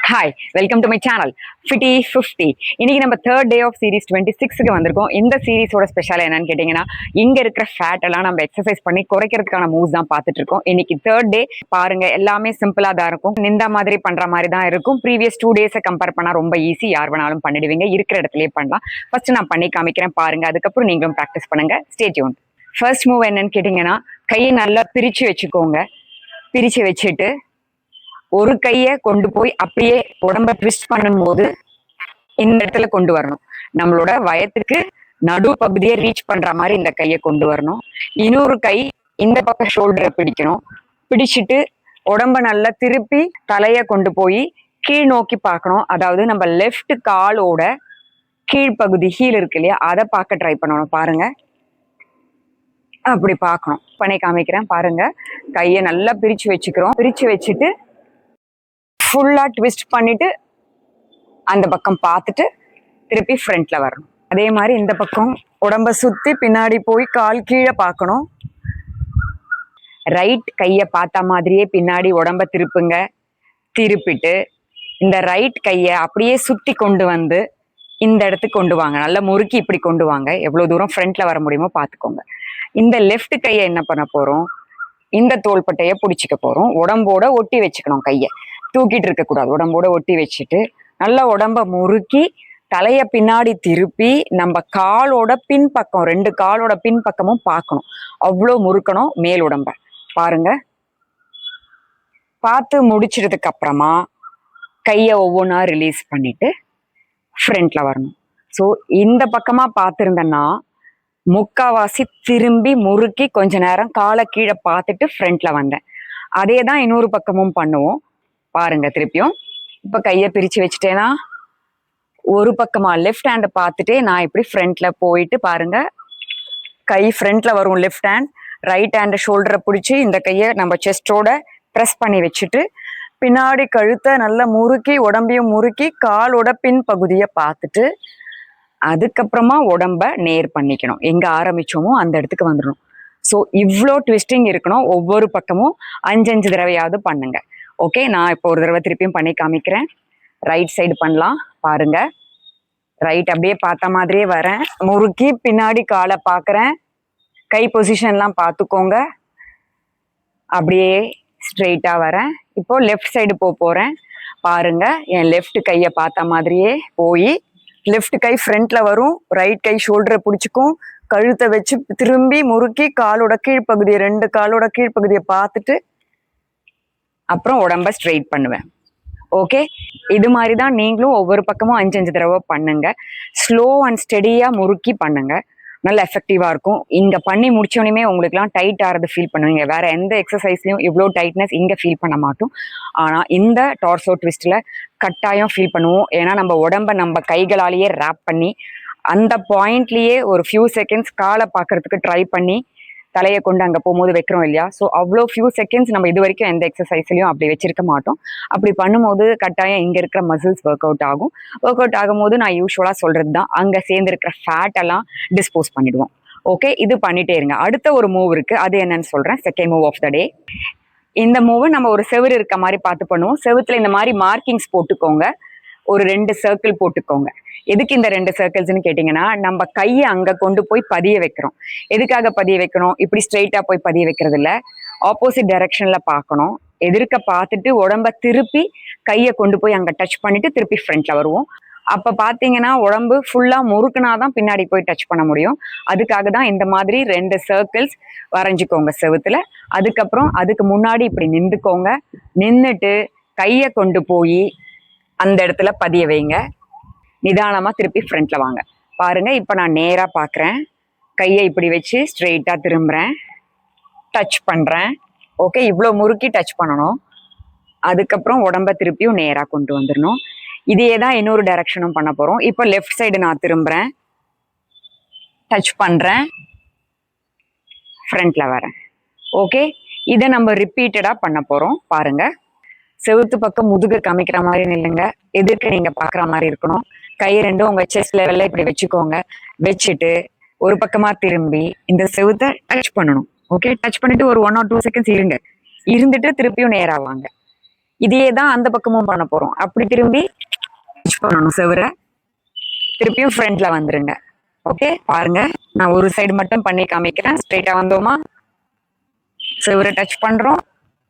Hi, welcome to my channel fifty 50. இன்னைக்கு நம்ம third day of series 26க்கு வந்திருக்கோம். இந்த சீரீஸோட ஸ்பெஷல் என்னன்னு கேட்டிங்கன்னா, இங்க இருக்கிற ஃபேட் எல்லாம் நம்ம எக்ஸசைஸ் பண்ணி குறைக்கிறதுக்கான மூவ்ஸ் தான் பார்த்துட்டு இருக்கோம். இன்னைக்கு தேர்ட் டே பாருங்க, எல்லாமே சிம்பிளா தான் இருக்கும். இந்த மாதிரி பண்ற மாதிரி தான் இருக்கும். ப்ரீவியஸ் 2 டேஸை கம்பேர் பண்ணா ரொம்ப ஈஸி, யார் வேணாலும் பண்ணிடுவீங்க, இருக்கிற இடத்துலயே பண்ணலாம். ஃபர்ஸ்ட் நான் பண்ணி காமிக்கிறேன் பாருங்க, அதுக்கப்புறம் நீங்களும் ப்ராக்டிஸ் பண்ணுங்க. Stay tuned. ஃபர்ஸ்ட் மூவ் என்னன்னு கேட்டிங்கன்னா, கையை நல்லா பிரிச்சு வச்சுக்கோங்க. பிரிச்சு வச்சுட்டு ஒரு கையை கொண்டு போய் அப்படியே உடம்ப ட்விஸ்ட் பண்ணும்போது இந்த இடத்துல கொண்டு வரணும். நம்மளோட வயத்துக்கு நடு பகுதியை ரீச் பண்ற மாதிரி இந்த கையை கொண்டு வரணும். இன்னொரு கை இந்த பக்கம் ஷோல்டரை பிடிக்கணும். பிடிச்சிட்டு உடம்ப நல்லா திருப்பி தலைய கொண்டு போய் கீழ் நோக்கி பார்க்கணும். அதாவது நம்ம லெஃப்ட் காலோட கீழ்ப்பகுதி ஹீல் இருக்கு இல்லையா, அதை பார்க்க ட்ரை பண்ணணும். பாருங்க, அப்படி பார்க்கணும். பண்ணி காமிக்கிறேன் பாருங்க. கையை நல்லா பிரிச்சு வச்சுக்கிறோம். பிரிச்சு வச்சுட்டு ஃபுல்லா ட்விஸ்ட் பண்ணிட்டு அந்த பக்கம் பார்த்துட்டு திருப்பி ஃப்ரண்ட்ல வரணும். அதே மாதிரி இந்த பக்கம் உடம்ப சுத்தி பின்னாடி போய் கால் கீழே பார்க்கணும். ரைட் கையை பார்த்த மாதிரியே பின்னாடி உடம்ப திருப்புங்க. திருப்பிட்டு இந்த ரைட் கையை அப்படியே சுத்தி கொண்டு வந்து இந்த இடத்துக்கு கொண்டு வாங்க. நல்லா முறுக்கி இப்படி கொண்டு வாங்க. எவ்வளவு தூரம் ஃப்ரண்ட்ல வர முடியுமோ பார்த்துக்கோங்க. இந்த லெஃப்ட் கையை என்ன பண்ண போறோம், இந்த தோள்பட்டையை பிடிச்சிக்க போறோம். உடம்போட ஒட்டி வச்சுக்கணும். கையை தூக்கிட்டு இருக்க கூடாது, உடம்போட ஒட்டி வச்சுட்டு நல்லா உடம்ப முறுக்கி தலைய பின்னாடி திருப்பி நம்ம காலோட பின்பக்கம், 2 காலோட பின்பக்கமும் பார்க்கணும். அவ்வளோ முறுக்கணும் மேல் உடம்ப. பாருங்க, பார்த்து முடிச்சிட்டதுக்கு அப்புறமா கையை ஒவ்வொன்றா ரிலீஸ் பண்ணிட்டு ஃப்ரண்ட்ல வரணும். ஸோ இந்த பக்கமா பார்த்துருந்தேன்னா முக்காவாசி திரும்பி முறுக்கி கொஞ்ச நேரம் காலை கீழே பார்த்துட்டு ஃப்ரண்ட்ல வந்தேன். அதே தான் இன்னொரு பக்கமும் பண்ணுவோம். பாருங்க, திருப்பியும் இப்ப கையை பிரிச்சு வச்சுட்டேன்னா ஒரு பக்கமா லெஃப்ட் ஹேண்டை பார்த்துட்டே நான் இப்படி ஃப்ரண்ட்ல போயிட்டு பாருங்க, கை ஃப்ரண்ட்ல வரும் லெஃப்ட் ஹேண்ட். ரைட் ஹேண்ட் ஷோல்டரை பிடிச்சி இந்த கையை நம்ம செஸ்டோட ப்ரெஸ் பண்ணி வச்சுட்டு பின்னாடி கழுத்தை நல்லா முறுக்கி உடம்பையும் முறுக்கி காலோட பின் பகுதியை பார்த்துட்டு அதுக்கப்புறமா உடம்ப நேர் பண்ணிக்கணும். எங்க ஆரம்பிச்சோமோ அந்த இடத்துக்கு வந்துடணும். ஸோ இவ்வளோ ட்விஸ்டிங் இருக்கணும். ஒவ்வொரு பக்கமும் 5 தடவையாவது பண்ணுங்க. ஓகே, நான் இப்போ ஒரு தடவை திருப்பியும் பண்ணி காமிக்கிறேன். ரைட் சைடு பண்ணலாம் பாருங்க. ரைட் அப்படியே பார்த்த மாதிரியே வரேன். முறுக்கி பின்னாடி காலை பார்க்குறேன். கை பொசிஷன்லாம் பார்த்துக்கோங்க. அப்படியே ஸ்ட்ரெயிட்டா வரேன். இப்போ லெஃப்ட் சைடு போறேன். பாருங்க, என் லெஃப்ட் கையை பார்த்த மாதிரியே போய் லெஃப்ட் கை ஃப்ரண்ட்ல வரும். ரைட் கை ஷோல்டரை பிடிச்சிக்கும். கழுத்தை வச்சு திரும்பி முறுக்கி காலோட கீழ்ப்பகுதியை, 2 காலோட கீழ்ப்பகுதியை பார்த்துட்டு அப்புறம் உடம்ப ஸ்ட்ரெயிட் பண்ணுவேன். ஓகே, இது மாதிரி தான் நீங்களும் ஒவ்வொரு பக்கமும் 5 தடவை பண்ணுங்க. ஸ்லோ அண்ட் ஸ்டெடியா முறுக்கி பண்ணுங்க. நல்ல எஃபெக்டிவா இருக்கும். இங்க பண்ணி முடிச்சோடனே உங்களுக்குலாம் டைட் ஆகிறது ஃபீல் பண்ணுவீங்க. வேற எந்த எக்ஸசைஸ்லயும் இவ்வளோ டைட்னஸ் இங்க ஃபீல் பண்ண மாட்டோம். ஆனா இந்த டார்சோ ட்விஸ்ட்ல கட்டாயம் ஃபீல் பண்ணுவோம். ஏன்னா நம்ம உடம்ப நம்ம கைகளாலேயே ரேப் பண்ணி அந்த பாயிண்ட்லயே ஒரு ஃபியூ செகண்ட்ஸ் காலை பார்க்கறதுக்கு ட்ரை பண்ணி தலையை கொண்டு அங்கே போகும்போது வைக்கிறோம் இல்லையா. ஸோ அவ்வளோ ஃபியூ செகண்ட்ஸ் நம்ம இது வரைக்கும் எந்த எக்ஸசைஸ்லையும் அப்படி வச்சிருக்க மாட்டோம். அப்படி பண்ணும்போது கட்டாயம் இங்கே இருக்கிற மசில்ஸ் ஒர்க் அவுட் ஆகும். ஒர்க் அவுட் ஆகும்போது நான் யூஸ்வலாக சொல்கிறது தான், அங்கே சேர்ந்துருக்கிற ஃபேட் எல்லாம் டிஸ்போஸ் பண்ணிடுவோம். ஓகே, இது பண்ணிட்டே இருங்க. அடுத்த ஒரு மூவ் இருக்குது, அது என்னன்னு சொல்கிறேன். செகண்ட் மூவ் ஆஃப் த டே. இந்த மூவை நம்ம ஒரு செவுரு இருக்க மாதிரி பார்த்து பண்ணுவோம். செவுத்துல இந்த மாதிரி மார்க்கிங்ஸ் போட்டுக்கோங்க. ஒரு 2 சர்க்கிள் போட்டுக்கோங்க. எதுக்கு இந்த 2 சர்க்கிள்ஸ்ன்னு கேட்டிங்கன்னா, நம்ம கையை அங்கே கொண்டு போய் பதிய வைக்கிறோம். எதுக்காக பதிய வைக்கணும்? இப்படி ஸ்ட்ரெயிட்டாக போய் பதிய வைக்கிறது இல்லை, ஆப்போசிட் டைரக்ஷனில் பார்க்கணும். எதிர்க்க பார்த்துட்டு உடம்ப திருப்பி கையை கொண்டு போய் அங்கே டச் பண்ணிட்டு திருப்பி ஃப்ரண்ட்ல வருவோம். அப்போ பார்த்தீங்கன்னா உடம்பு ஃபுல்லாக முறுக்குனாதான் பின்னாடி போய் டச் பண்ண முடியும். அதுக்காக தான் இந்த மாதிரி 2 சர்க்கிள்ஸ் வரைஞ்சிக்கோங்க செவுத்துல. அதுக்கப்புறம் அதுக்கு முன்னாடி இப்படி நின்றுக்கோங்க. நின்றுட்டு கையை கொண்டு போய் அந்த இடத்துல பதிய வைங்க. நிதானமா திருப்பி ஃப்ரண்ட்ல வாங்க. பாருங்க, இப்ப நான் நேரா பாக்குறேன். கையை இப்படி வச்சு ஸ்ட்ரெயிட்டா திரும்புறேன், டச் பண்றேன். ஓகே, இவ்வளோ முறுக்கி டச் பண்ணணும். அதுக்கப்புறம் உடம்ப திருப்பியும் நேரா கொண்டு வந்துடணும். இதே தான் இன்னொரு டைரக்ஷனும் பண்ண போறோம். இப்போ லெஃப்ட் சைடு நான் திரும்புறேன், டச் பண்றேன், ஃப்ரண்ட்ல வரேன். ஓகே, இதை நம்ம ரிப்பீட்டடா பண்ண போறோம். பாருங்க, செவுத்து பக்கம் முதுகு காமிக்கிற மாதிரி நில்லுங்க. எதிர்க்க நீங்க பாக்குற மாதிரி இருக்கணும். கை 2 உங்க செஸ்ட் லெவல்ல இப்படி வச்சுக்கோங்க. வச்சுட்டு ஒரு பக்கமா திரும்பி இந்த செவுத்தை டச் பண்ணணும். ஓகே, டச் பண்ணிட்டு ஒரு 1 or 2 செகண்ட்ஸ் இருங்க. இருந்துட்டு திருப்பியும் நேரா வாங்க. இதே தான் அந்த பக்கமும் பண்ண போறோம். அப்படி திரும்பி டச் பண்ணணும் செவரை. திருப்பியும் ஃப்ரண்ட்ல வந்துருங்க. ஓகே, பாருங்க, நான் ஒரு சைடு மட்டும் பண்ணி காமிக்கிறேன். ஸ்ட்ரெயிட்டா வந்தோமா, செவரை டச் பண்றோம்,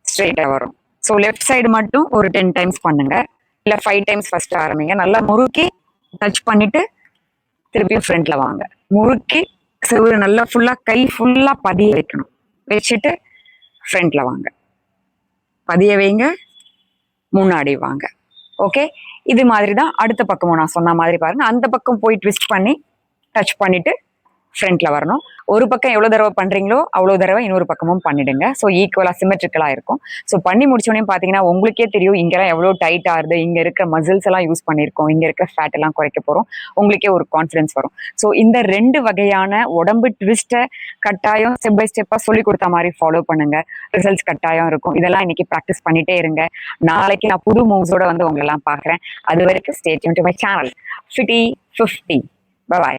ஸ்ட்ரெயிட்டா வரும். ஸோ லெஃப்ட் சைடு மட்டும் ஒரு 10 டைம்ஸ் பண்ணுங்க, இல்ல 5 டைம்ஸ் ஃபர்ஸ்ட் ஆரம்பிங்க. நல்லா முறுக்கி டச் பண்ணிட்டு திருப்பியும் ஃப்ரண்ட்ல வாங்க. முறுக்கி செவரு நல்லா ஃபுல்லா, கை ஃபுல்லா பதிய வைக்கணும். வச்சுட்டு ஃப்ரண்ட்ல வாங்க, பதிய வைங்க, முன்னாடி வாங்க. ஓகே, இது மாதிரி தான் அடுத்த பக்கமும் நான் சொன்ன மாதிரி பாருங்க. அந்த பக்கம் போய் ட்விஸ்ட் பண்ணி டச் பண்ணிட்டு ஃப்ரண்ட்ல வரணும். ஒரு பக்கம் எவ்வளவு தடவை பண்றீங்களோ அவ்வளவு தடவை இன்னொரு பக்கமும் பண்ணிடுங்க. ஸோ ஈக்குவலா சிமெட்ரிக்கலா இருக்கும். ஸோ பண்ணி முடிச்சோடனே பாத்தீங்கன்னா உங்களுக்கே தெரியும் இங்கெல்லாம் எவ்வளவு டைட் ஆகுது, இங்க இருக்க மசில்ஸ் எல்லாம் யூஸ் பண்ணியிருக்கோம், இங்க இருக்க ஃபேட் எல்லாம் குறைக்க போறோம். உங்களுக்கே ஒரு கான்ஃபிடன்ஸ் வரும். ஸோ இந்த 2 வகையான உடம்பு ட்விஸ்ட்டை கட்டாயம் ஸ்டெப் பை ஸ்டெப்பா சொல்லி கொடுத்த மாதிரி ஃபாலோ பண்ணுங்க. ரிசல்ட்ஸ் கட்டாயம் இருக்கும். இதெல்லாம் இன்னைக்கு ப்ராக்டிஸ் பண்ணிட்டே இருங்க. நாளைக்கு நான் புது மூவ்ஸோட வந்து உங்களை எல்லாம் பாக்குறேன். அது வரைக்கும் stay tune to my channel Fitty 50. Bye bye.